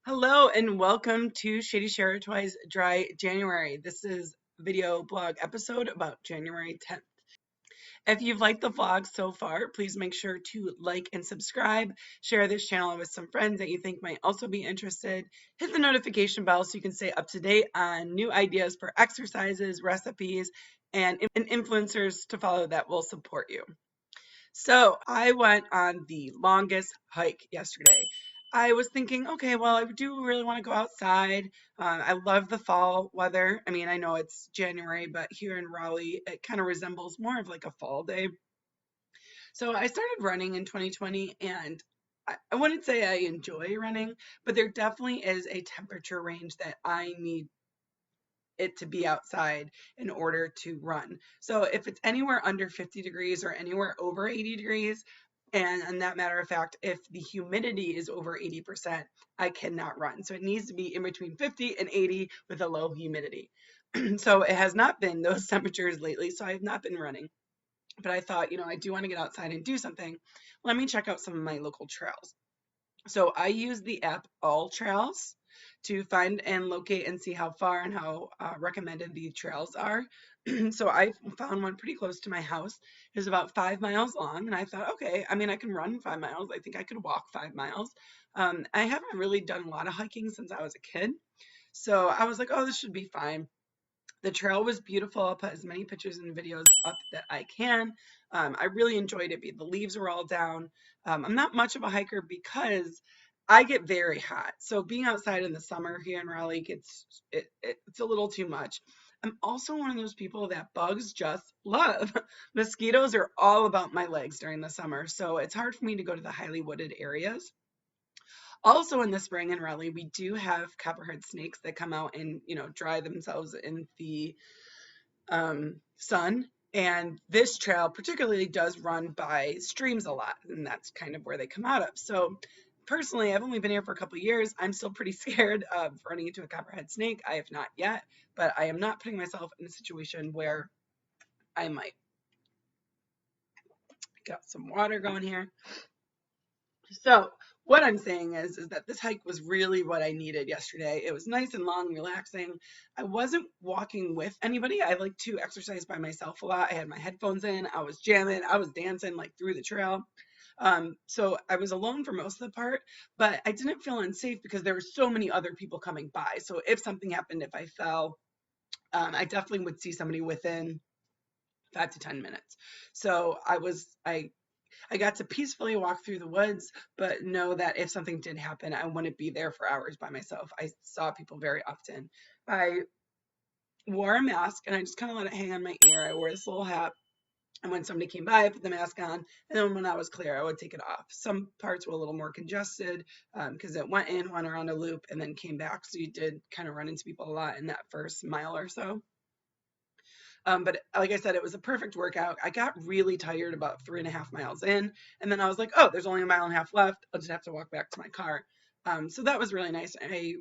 Hello and welcome to Shady Sheratoy's Dry January. This is a video blog episode about January 10th. If you've liked the vlog so far, please make sure to like and subscribe. Share this channel with some friends that you think might also be interested. Hit the notification bell so you can stay up to date on new ideas for exercises, recipes, and influencers to follow that will support you. So I went on the longest hike yesterday. I was thinking, okay, well, I do really want to go outside. I love the fall weather. I mean, I know it's January, but here in Raleigh, it kind of resembles more of like a fall day. So I started running in 2020, and I wouldn't say I enjoy running, but there definitely is a temperature range that I need it to be outside in order to run. So if it's anywhere under 50 degrees or anywhere over 80 degrees, and that matter of fact, if the humidity is over 80%, I cannot run. So it needs to be in between 50 and 80 with a low humidity. So it has not been those temperatures lately, so I have not been running. But I thought, I do want to get outside and do something. Let me check out some of my local trails. So I use the app All Trails to find and locate and see how far and how recommended the trails are. So I found one pretty close to my house. It was about 5 miles long, and I thought, okay, I mean, I can run 5 miles. I think I could walk 5 miles. I haven't really done a lot of hiking since I was a kid. So I was like, oh, this should be fine. The trail was beautiful. I'll put as many pictures and videos up that I can. I really enjoyed it. The leaves were all down. I'm not much of a hiker because I get very hot. So being outside in the summer here in Raleigh it's a little too much. I'm also one of those people that bugs just love. Mosquitoes are all about my legs during the summer, so it's hard for me to go to the highly wooded areas. Also in the spring in Raleigh, we do have copperhead snakes that come out and, dry themselves in the sun. And this trail particularly does run by streams a lot, and that's kind of where they come out of. So personally, I've only been here for a couple of years. I'm still pretty scared of running into a copperhead snake. I have not yet, but I am not putting myself in a situation where I might. Got some water going here. So what I'm saying is that this hike was really what I needed yesterday. It was nice and long, relaxing. I wasn't walking with anybody. I like to exercise by myself a lot. I had my headphones in, I was jamming, I was dancing like through the trail. So I was alone for most of the part, but I didn't feel unsafe because there were so many other people coming by. So if something happened, if I fell, I definitely would see somebody within 5 to 10 minutes. So I got to peacefully walk through the woods, but know that if something did happen, I wouldn't be there for hours by myself. I saw people very often. I wore a mask and I just kind of let it hang on my ear. I wore this little hat. And when somebody came by, I put the mask on. And then when I was clear, I would take it off. Some parts were a little more congested because it went around a loop, and then came back. So you did kind of run into people a lot in that first mile or so. But like I said, it was a perfect workout. I got really tired about 3.5 miles in, and then I was like, oh, there's only a mile and a half left. I'll just have to walk back to my car. So that was really nice. I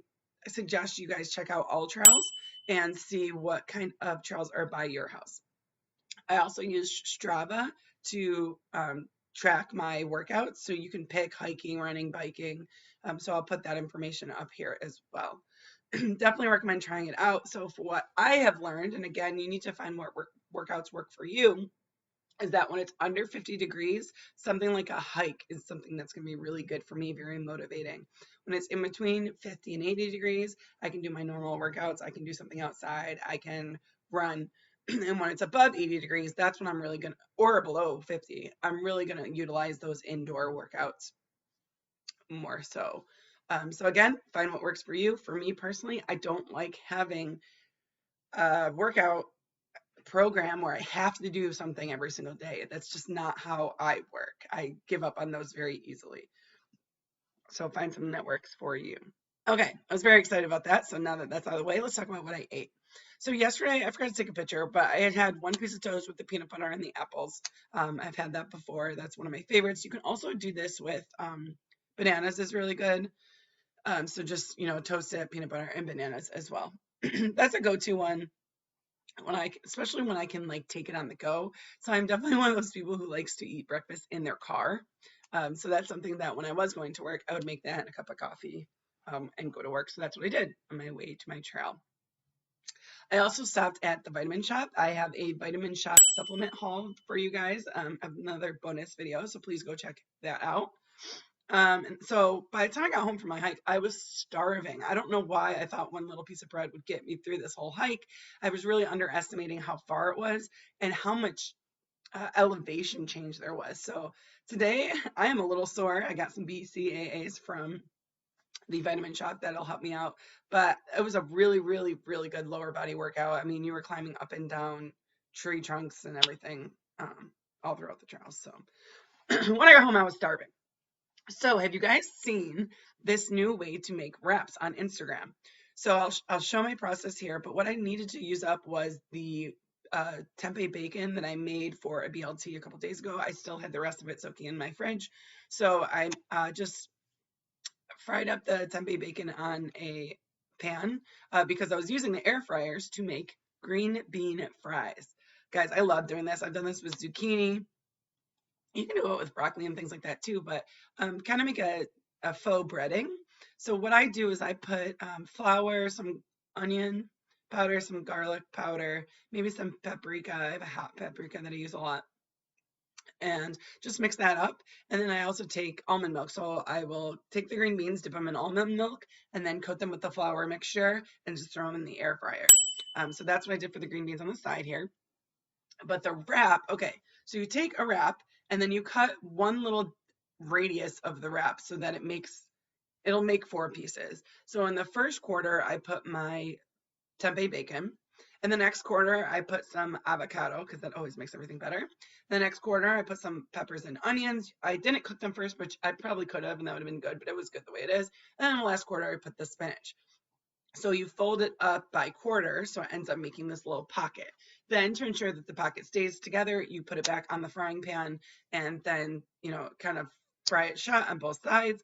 suggest you guys check out All Trails and see what kind of trails are by your house. I also use Strava to track my workouts, so you can pick hiking, running, biking. So I'll put that information up here as well. Definitely recommend trying it out. So for what I have learned, and again, you need to find what workouts work for you, is that when it's under 50 degrees, something like a hike is something that's going to be really good for me, very motivating. When it's in between 50 and 80 degrees, I can do my normal workouts. I can do something outside. I can run. And when it's above 80 degrees, that's when I'm really going to, or below 50, I'm really going to utilize those indoor workouts more so. So again, find what works for you. For me personally, I don't like having a workout program where I have to do something every single day. That's just not how I work. I give up on those very easily. So find something that works for you. Okay, I was very excited about that. So now that that's out of the way, let's talk about what I ate. So yesterday, I forgot to take a picture, but I had one piece of toast with the peanut butter and the apples. I've had that before. That's one of my favorites. You can also do this with bananas is really good. So just, toast it, peanut butter, and bananas as well. That's a go-to one especially when I can like take it on the go. So I'm definitely one of those people who likes to eat breakfast in their car. So that's something that when I was going to work, I would make that and a cup of coffee and go to work. So that's what I did on my way to my trail. I also stopped at the vitamin shop. I have a vitamin shop supplement haul for you guys, another bonus video, so please go check that out. And so by the time I got home from my hike, I was starving. I don't know why I thought one little piece of bread would get me through this whole hike. I was really underestimating how far it was and how much elevation change there was. So today I am a little sore. I got some BCAAs from the vitamin shop that'll help me out. But it was a really, really, really good lower body workout. I mean, you were climbing up and down tree trunks and everything all throughout the trail. So when I got home, I was starving. So have you guys seen this new way to make wraps on Instagram? So I'll show my process here, but what I needed to use up was the tempeh bacon that I made for a BLT a couple days ago. I still had the rest of it soaking in my fridge. So I just fried up the tempeh bacon on a pan because I was using the air fryers to make green bean fries. Guys, I love doing this. I've done this with zucchini. You can do it with broccoli and things like that too, but kind of make a faux breading. So what I do is I put flour, some onion powder, some garlic powder, maybe some paprika. I have a hot paprika that I use a lot, and just mix that up. And then I also take almond milk. So I will take the green beans, dip them in almond milk, and then coat them with the flour mixture and just throw them in the air fryer. So that's what I did for the green beans on the side here. But the wrap, okay, so you take a wrap and then you cut one little radius of the wrap so that it'll make 4 pieces. So in the first quarter, I put my tempeh bacon. In the next quarter, I put some avocado because that always makes everything better. The next quarter, I put some peppers and onions. I didn't cook them first, which I probably could have, and that would have been good, but it was good the way it is. And then the last quarter, I put the spinach. So you fold it up by quarter, so it ends up making this little pocket. Then to ensure that the pocket stays together, you put it back on the frying pan and then, kind of fry it shut on both sides.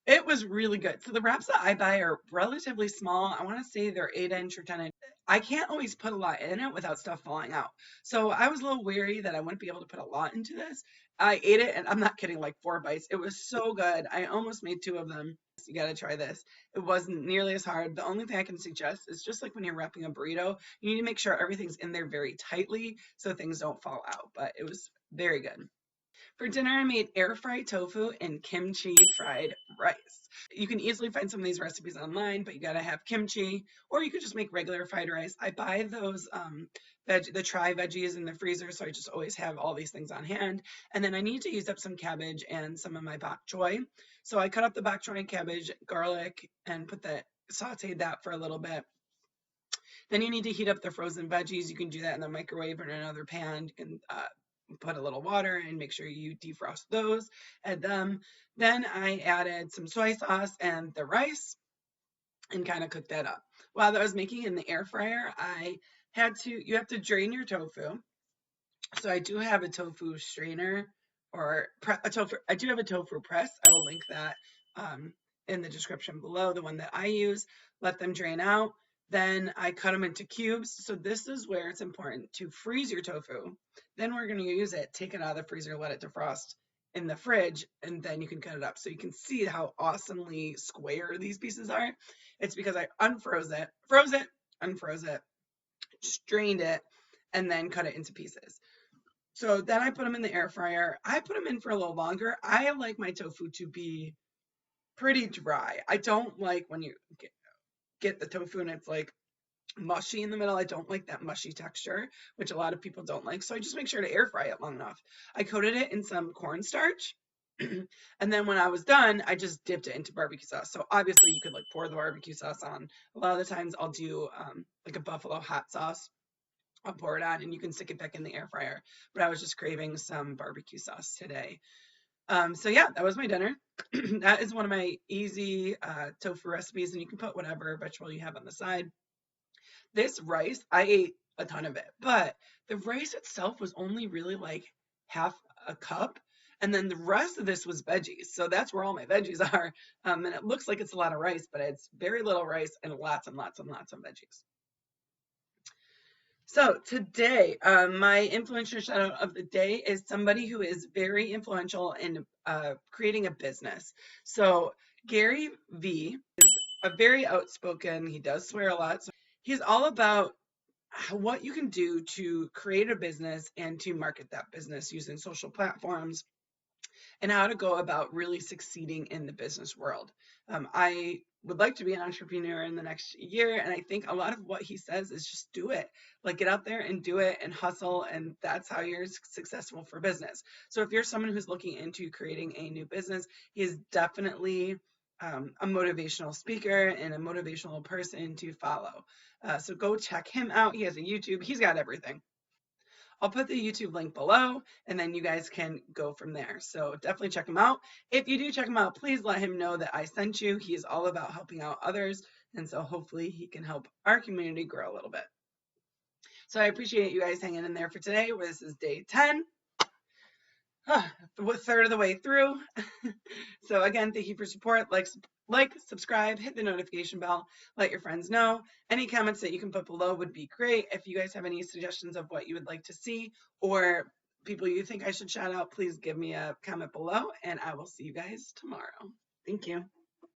It was really good. So the wraps that I buy are relatively small. I want to say they're 8-inch or 10-inch. I can't always put a lot in it without stuff falling out. So I was a little weary that I wouldn't be able to put a lot into this. I ate it, and I'm not kidding, like 4 bites. It was so good. I almost made 2 of them. You got to try this. It wasn't nearly as hard. The only thing I can suggest is just like when you're wrapping a burrito, you need to make sure everything's in there very tightly so things don't fall out. But it was very good. For dinner, I made air fried tofu and kimchi fried rice. You can easily find some of these recipes online, but you gotta have kimchi, or you could just make regular fried rice. I buy those the tri veggies in the freezer, so I just always have all these things on hand. And then I need to use up some cabbage and some of my bok choy. So I cut up the bok choy and cabbage, garlic, and sauteed that for a little bit. Then you need to heat up the frozen veggies. You can do that in the microwave or in another pan. You can put a little water and make sure you defrost those. Add them. Then I added some soy sauce and the rice and kind of cooked that up. While I was making in the air fryer, you have to drain your tofu. So I do have a tofu strainer I do have a tofu press. I will link that in the description below, the one that I use. Let them drain out. Then I cut them into cubes. So this is where it's important to freeze your tofu. Then we're going to use it, take it out of the freezer, let it defrost in the fridge, and then you can cut it up. So you can see how awesomely square these pieces are. It's because I froze it, unfroze it, strained it, and then cut it into pieces. So then I put them in the air fryer. I put them in for a little longer. I like my tofu to be pretty dry. I don't like when you get the tofu and it's like mushy in the middle. I don't like that mushy texture, which a lot of people don't like. So I just make sure to air fry it long enough. I coated it in some cornstarch. And then when I was done, I just dipped it into barbecue sauce. So obviously you could like pour the barbecue sauce on. A lot of the times I'll do like a buffalo hot sauce. I'll pour it on and you can stick it back in the air fryer. But I was just craving some barbecue sauce today. So yeah, that was my dinner. That is one of my easy tofu recipes, and you can put whatever vegetable you have on the side. This rice, I ate a ton of it, but the rice itself was only really like half a cup. And then the rest of this was veggies. So that's where all my veggies are. And it looks like it's a lot of rice, but it's very little rice and lots and lots and lots of veggies. So today, my influencer shout out of the day is somebody who is very influential in creating a business. So Gary V is a very outspoken, he does swear a lot. So he's all about what you can do to create a business and to market that business using social platforms and how to go about really succeeding in the business world. I would like to be an entrepreneur in the next year, and I think a lot of what he says is just do it. Like get out there and do it and hustle, and that's how you're successful for business. So if you're someone who's looking into creating a new business, he is definitely a motivational speaker and a motivational person to follow. So go check him out. He has a YouTube. He's got everything. I'll put the YouTube link below and then you guys can go from there. So definitely check him out. If you do check him out, please let him know that I sent you. He is all about helping out others. And so hopefully he can help our community grow a little bit. So I appreciate you guys hanging in there for today. This is day 10. The third of the way through. So again, thank you for support. Like, subscribe, hit the notification bell, let your friends know. Any comments that you can put below would be great. If you guys have any suggestions of what you would like to see or people you think I should shout out, please give me a comment below and I will see you guys tomorrow. Thank you.